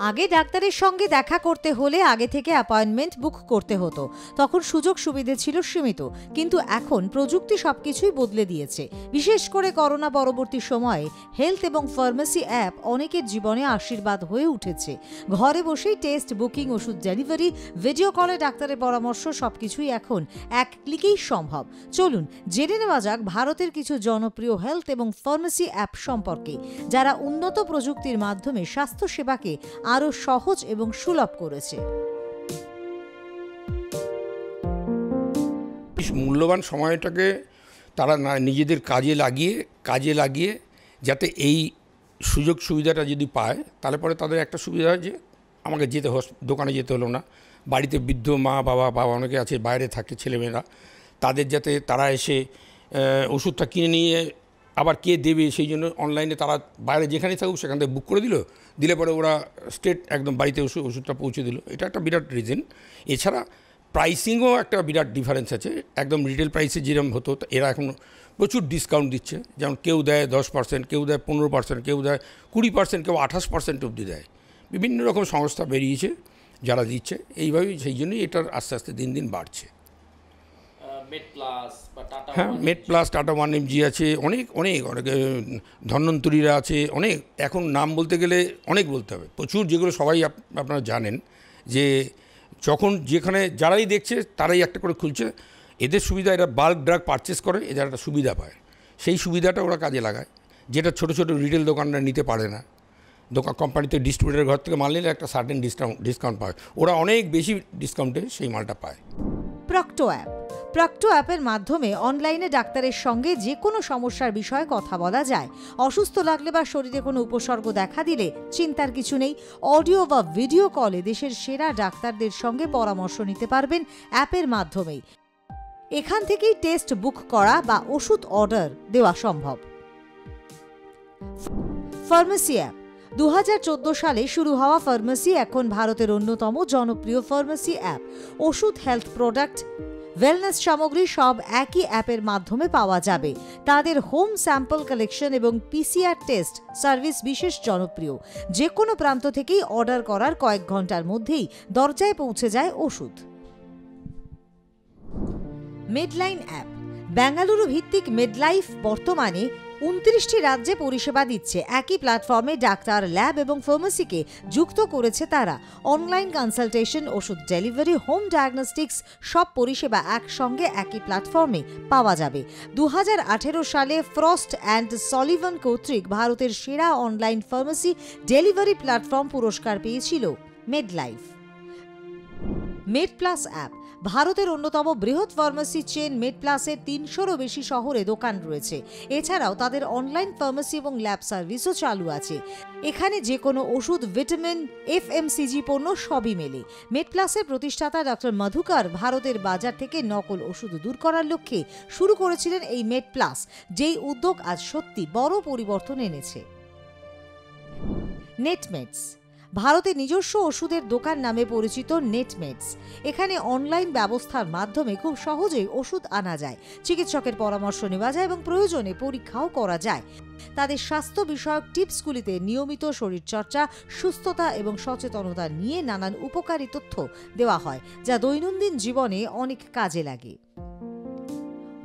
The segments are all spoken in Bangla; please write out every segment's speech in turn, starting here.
আগে ডাক্তারের সঙ্গে দেখা করতে হলে আগে থেকে অ্যাপয়েন্টমেন্ট বুক করতে হতো, তখন সুযোগ সুবিধে ছিল সীমিত। কিন্তু এখন প্রযুক্তি সবকিছুই বদলে দিয়েছে। বিশেষ করে করোনা পরবর্তী সময়ে হেলথ এবং ফার্মেসি অ্যাপ অনেকের জীবনে আশীর্বাদ হয়ে উঠেছে। ঘরে বসেই টেস্ট, বুকিং, ওষুধ ডেলিভারি, ভিডিও কলে ডাক্তারের পরামর্শ সবকিছুই এখন এক ক্লিকেই সম্ভব। চলুন জেনে নেওয়া যাক ভারতের কিছু জনপ্রিয় হেলথ এবং ফার্মেসি অ্যাপ সম্পর্কে, যারা উন্নত প্রযুক্তির মাধ্যমে স্বাস্থ্য সেবাকে আরো সহজ এবং সুলভ করেছে। মূল্যবান সময়টাকে তারা নিজেদের কাজে লাগিয়ে যাতে এই সুযোগ সুবিধাটা যদি পায়, তাহলে পরে তাদের একটা সুবিধা হয় যে আমাকে দোকানে যেতে হলো না। বাড়িতে বৃদ্ধ মা বাবা অনেকে আছে, বাইরে থাকে ছেলেমেয়েরা, তাদের যাতে তারা এসে ওষুধটা কিনে নিয়ে আবার কে দেবে সেই জন্য অনলাইনে তারা বাইরে যেখানেই থাকুক সেখান থেকে বুক করে দিলে পরে ওরা স্টেট একদম বাড়িতে ওষুধটা পৌঁছে দিল। এটা একটা বিরাট রিজন। এছাড়া প্রাইসিংও একটা বিরাট ডিফারেন্স আছে। একদম রিটেল প্রাইসে যেরকম হতো এরা এখন প্রচুর ডিসকাউন্ট দিচ্ছে। যেমন কেউ দেয় 10%, কেউ দেয় 15%, কেউ দেয় 20%, কেউ 28% অবধি দেয়। বিভিন্ন রকম সংস্থা বেরিয়েছে যারা দিচ্ছে এইভাবেই, সেই জন্যই এটার আস্তে আস্তে দিন দিন বাড়ছে। হ্যাঁ, মেড প্লাস, টাটা 1mg আছে, অনেক ধন্বন্তরীরা আছে, অনেক। এখন নাম বলতে গেলে অনেক বলতে হবে, প্রচুর, যেগুলো সবাই আপনারা জানেন যে যখন যেখানে যারাই দেখছে তারাই একটা করে খুলছে। এদের সুবিধা, এরা বাল্ক ড্রাগ পারচেস করে, এদের একটা সুবিধা পায়, সেই সুবিধাটা ওরা কাজে লাগায়, যেটা ছোটো ছোটো রিটেল দোকানরা নিতে পারে না। কোম্পানিতে ডিস্ট্রিবিউটারের ঘর থেকে মাল নিলে একটা সার্টেন ডিসকাউন্ট পায়, ওরা অনেক বেশি ডিসকাউন্টে সেই মালটা পায়। প্রক্টো অ্যাপের মাধ্যমে অনলাইনে ডাক্তারের সঙ্গে যে কোনো সমস্যার বিষয়ে কথা বলা যায়। অসুস্থ লাগলে বা শরীরে কোনো উপসর্গ দেখা দিলে চিন্তার কিছু নেই। অডিও বা ভিডিও কলে দেশের সেরা ডাক্তারদের সঙ্গে পরামর্শ নিতে পারবেন অ্যাপের মাধ্যমেই। এখান থেকেই টেস্ট বুক করা বা ওষুধ অর্ডার দেওয়া সম্ভব। ফার্মেসি অ্যাপ 2014 সালে শুরু হওয়া ফার্মেসি এখন ভারতের অন্যতম জনপ্রিয় ফার্মেসি অ্যাপ। ওষুধ, হেলথ প্রোডাক্ট, ওয়েলনেস সামগ্রী সব একই অ্যাপের মাধ্যমে পাওয়া যাবে। তাদের হোম স্যাম্পল কালেকশন এবং পিসিআর টেস্ট সার্ভিস বিশেষ জনপ্রিয়। যে কোনো প্রান্ত থেকেই অর্ডার করার কয়েক ঘন্টার মধ্যেই দরজায় পৌঁছে যায় ওষুধ। মেডলাইন অ্যাপ বেঙ্গালুরু ভিত্তিক মেডলাইফ বর্তমানে 29টি রাজ্যে পরিষেবা দিচ্ছে। একই প্ল্যাটফর্মে ডাক্তার, ল্যাব এবং ফার্মেসিকে যুক্ত করেছে তারা। অনলাইন কনসালটেশন, ওষুধ ডেলিভারি, হোম ডায়াগনস্টিক্স সব পরিষেবা একসঙ্গে একই প্ল্যাটফর্মে পাওয়া যাবে। 2018 সালে ফ্রস্ট অ্যান্ড সলিভান কর্তৃক ভারতের সেরা অনলাইন ফার্মেসি ডেলিভারি প্ল্যাটফর্ম পুরস্কার পেয়েছিল মেডলাইফ। মেড প্লাস অ্যাপ ভারতের অন্যতম বৃহৎ ফার্মেসি চেন মেড প্লাসের 300-রও বেশি শহরে দোকান রয়েছে। এছাড়াও তাদের অনলাইন ফার্মেসি এবং ল্যাব সার্ভিসও চালু আছে। এখানে যে কোনো ওষুধ, ভিটামিন, এফএমসিজি পণ্য সবই মেলে। মেড প্লাসের প্রতিষ্ঠাতা ডক্টর মধুকর ভারতের বাজার থেকে নকল ওষুধ দূর করার লক্ষ্যে শুরু করেছিলেন এই মেড প্লাস, যেই উদ্যোগ আজ সত্যি বড় পরিবর্তন এনেছে। নেটমেডস ভারতের নিজস্ব ওষুধের দোকান নামে পরিচিত নেটমেডস। এখানে অনলাইন ব্যবস্থার মাধ্যমে খুব সহজেই ওষুধ আনা যায়, চিকিৎসকের পরামর্শ নেওয়া যায় এবং প্রয়োজনে পরীক্ষাও করা যায়। তাদের স্বাস্থ্য বিষয়ক টিপসগুলিতে নিয়মিত শরীরচর্চা, সুস্থতা এবং সচেতনতা নিয়ে নানান উপকারী তথ্য দেওয়া হয়, যা দৈনন্দিন জীবনে অনেক কাজে লাগে।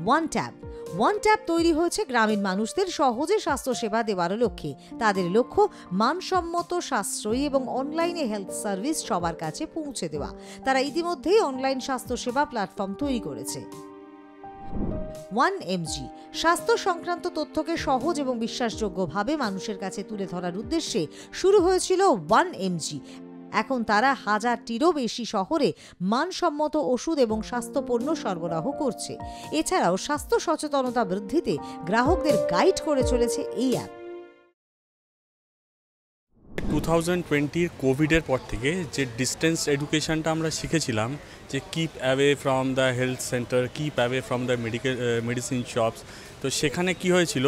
ওয়ান ট্যাপ তৈরি হয়েছে গ্রামীণ মানুষদের সহজে স্বাস্থ্যসেবা দেওয়ার লক্ষ্যে। তাদের লক্ষ্য মানসম্মত, সাশ্রয়ী এবং অনলাইনে হেলথ সার্ভিস সবার কাছে পৌঁছে দেওয়া। তারা ইতিমধ্যেই অনলাইন স্বাস্থ্যসেবা প্ল্যাটফর্ম তৈরি করেছে। 1mg স্বাস্থ্য সংক্রান্ত তথ্যকে সহজ এবং বিশ্বাসযোগ্যভাবে মানুষের কাছে তুলে ধরার উদ্দেশ্যে শুরু হয়েছিল 1mg। এখন তারা 1000টিরও বেশি শহরে মানসম্মত ওষুধ এবং স্বাস্থ্যপণ্য সরবরাহ করছে। এছাড়াও স্বাস্থ্য সচেতনতা বৃদ্ধিতে গ্রাহকদের গাইড করে চলেছে এই অ্যাপ। 2020 কোভিডের পর থেকে যে ডিস্টেন্স এডুকেশনটা আমরা শিখেছিলাম, যে keep away from the health centre, keep away from the medicine shops, তো সেখানে কি হয়েছিল,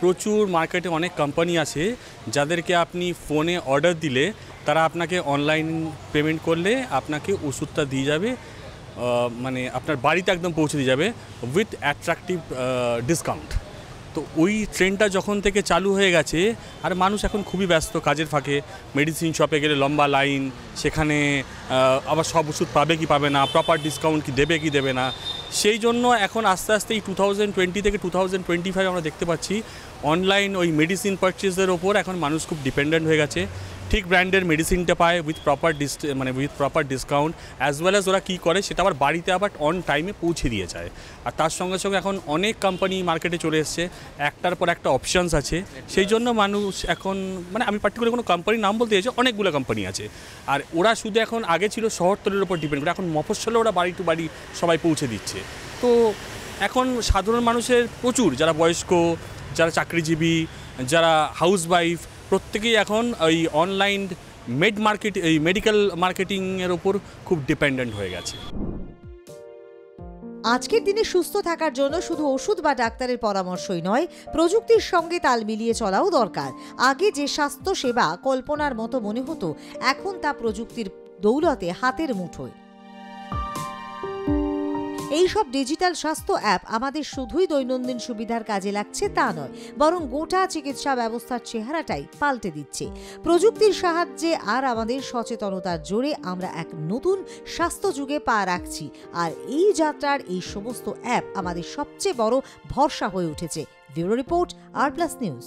প্রচুর মার্কেটে অনেক কোম্পানি আছে যাদেরকে আপনি ফোনে অর্ডার দিলে তারা আপনাকে অনলাইন পেমেন্ট করলে আপনাকে ওষুধটা দিয়ে যাবে, মানে আপনার বাড়িতে একদম পৌঁছে দিয়ে যাবে উইথ অ্যাট্রাকটিভ ডিসকাউন্ট। তো ওই ট্রেনটা যখন থেকে চালু হয়ে গেছে আর মানুষ এখন খুবই ব্যস্ত কাজের ফাঁকে, মেডিসিন শপে গেলে লম্বা লাইন, সেখানে আবার সব ওষুধ পাবে কি পাবে না, প্রপার ডিসকাউন্ট কি দেবে না। সেই জন্য এখন আস্তে আস্তে এই 2020 থেকে 2025 আমরা দেখতে পাচ্ছি অনলাইন ওই মেডিসিন পারচেজের ওপর এখন মানুষ খুব ডিপেন্ডেন্ট হয়ে গেছে। ঠিক ব্র্যান্ডের মেডিসিনটা পায় with proper discount, as well as ওরা কী করে সেটা আবার বাড়িতে আবার অন টাইমে পৌঁছে দিয়ে যায়। আর তার সঙ্গে সঙ্গে এখন অনেক কোম্পানি মার্কেটে চলে এসছে, একটার পর একটা অপশানস আছে। সেই জন্য মানুষ এখন আমি পার্টিকুলার কোনো কোম্পানির নাম বলতে চাইছি, অনেকগুলো কোম্পানি আছে। আর ওরা শুধু এখন আগে ছিল শহরতলির উপর ডিপেন্ড করে, এখন মফস্বলে ওরা বাড়ি টু বাড়ি সবাই পৌঁছে দিচ্ছে। তো এখন সাধারণ মানুষের প্রচুর, যারা বয়স্ক, যারা চাকরিজীবী, যারা হাউসওয়াইফ, প্রত্যেকেই এখন ওই অনলাইন মেডিকেল মার্কেটিংয়ের ওপর খুব ডিপেন্ডেন্ট হয়ে গেছে। আজকের দিনে সুস্থ থাকার জন্য শুধু ওষুধ বা ডাক্তারের পরামর্শই নয়, প্রযুক্তির সঙ্গে তাল মিলিয়ে চলাও দরকার। আগে যে স্বাস্থ্য সেবা কল্পনার মতো মনে হতো, এখন তা প্রযুক্তির দৌলতে হাতের মুঠোয়। এইসব ডিজিটাল স্বাস্থ্য অ্যাপ আমাদের শুধুই দৈনন্দিন সুবিধার কাজে লাগছে তা নয়, বরং গোটা চিকিৎসা ব্যবস্থার চেহারাটাই পাল্টে দিচ্ছে। প্রযুক্তির সাহায্যে আর আমাদের সচেতনতার জোরে আমরা এক নতুন স্বাস্থ্য যুগে পা রাখছি। আর এই যাত্রার এই সমস্ত অ্যাপ আমাদের সবচেয়ে বড় ভরসা হয়ে উঠেছে। ব্যুরো রিপোর্ট, আর প্লাস নিউজ।